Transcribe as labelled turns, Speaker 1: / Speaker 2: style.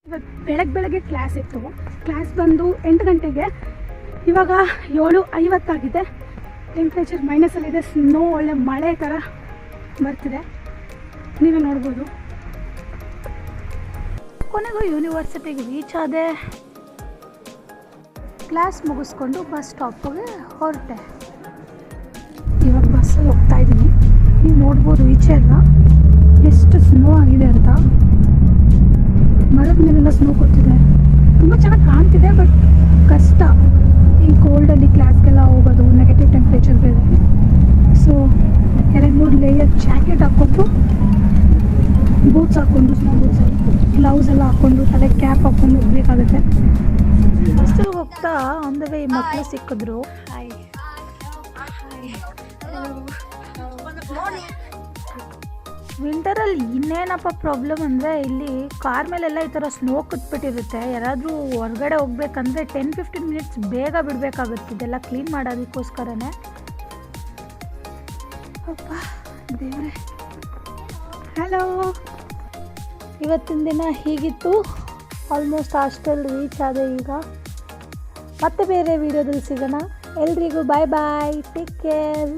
Speaker 1: ಬೆಳಗ್ಗೆ ಕ್ಲಾಸ್ ಇತ್ತು. ಕ್ಲಾಸ್ ಬಂದು 8 ಗಂಟೆಗೆ. ಇವಾಗ 7:50 ಟೆಂಪ್ರೇಚರ್ ಮೈನಸಲ್ಲಿದೆ. ಸ್ನೋ ಒಳ್ಳೆ ಮಳೆ ಥರ ಬರ್ತಿದೆ, ನೀವೇ ನೋಡ್ಬೋದು. ಕೊನೆಗೂ ಯೂನಿವರ್ಸಿಟಿಗೆ ರೀಚ್ ಆದೆ. ಕ್ಲಾಸ್ ಮುಗಿಸ್ಕೊಂಡು ಬಸ್ ಸ್ಟಾಪ್ಗೆ ಹೊರಟೆ. ಇವಾಗ ಬಸ್ಸಲ್ಲಿ ಹೋಗ್ತಾ ಇದ್ದೀನಿ. ನೀವು ನೋಡ್ಬೋದು ಈಚೆ ಎಲ್ಲ ಎಷ್ಟು ಸ್ನೋ ಆಗಿದೆ ಅಂತ. ಮರದ ಮೇಲೆಲ್ಲ ಸ್ನೋ ಕೊಡ್ತಿದೆ. ತುಂಬ ಚೆನ್ನಾಗಿ ಕಾಣ್ತಿದೆ, ಬಟ್ ಕಷ್ಟ ಈ ಕೋಲ್ಡಲ್ಲಿ ಕ್ಲಾಸ್ಗೆಲ್ಲ ಹೋಗೋದು. ನೆಗೆಟಿವ್ ಟೆಂಪ್ರೇಚರ್ ಬೇರೆ. ಸೊ 2-3 ಲೇಯರ್ ಜಾಕೆಟ್ ಹಾಕ್ಕೊಂಡು, ಬೂಟ್ಸ್ ಹಾಕ್ಕೊಂಡು, ಸ್ನೋ ಬೂಟ್ಸ್, ಗ್ಲೌಸ್ ಎಲ್ಲ ಹಾಕ್ಕೊಂಡು, ತಲೆ ಕ್ಯಾಪ್ ಹಾಕ್ಕೊಂಡು ಹೋಗ್ಬೇಕಾಗುತ್ತೆ. ಹಾಸ್ಟೆಲ್ಗೆ ಹೋಗ್ತಾ ಆನ್ ದ ವೇ ಈ ಮಕ್ಕಳು ಸಿಕ್ಕಿದ್ರು. ವಿಂಟರಲ್ಲಿ ಇನ್ನೇನಪ್ಪ ಪ್ರಾಬ್ಲಮ್ ಅಂದರೆ, ಇಲ್ಲಿ ಕಾರ್ ಮೇಲೆಲ್ಲ ಈ ಥರ ಸ್ನೋ ಕುತ್ಬಿಟ್ಟಿರುತ್ತೆ. ಯಾರಾದರೂ ಹೊರಗಡೆ ಹೋಗ್ಬೇಕಂದ್ರೆ 10-15 ಮಿನಿಟ್ಸ್ ಬೇಗ ಬಿಡಬೇಕಾಗುತ್ತೆ ಇದೆಲ್ಲ ಕ್ಲೀನ್ ಮಾಡೋದಕ್ಕೋಸ್ಕರನೇ. ಅಪ್ಪ ದೇವರೇ. ಹಲೋ, ಇವತ್ತಿನ ದಿನ ಹೀಗಿತ್ತು. ಆಲ್ಮೋಸ್ಟ್ ಹಾಸ್ಟೆಲ್ ರೀಚ್ ಆದೆ. ಈಗ ಮತ್ತೆ ಬೇರೆ ವೀಡಿಯೋದಲ್ಲಿ ಸಿಗೋಣ. ಎಲ್ರಿಗೂ ಬಾಯ್ ಬಾಯ್, ಟೇಕ್ ಕೇರ್.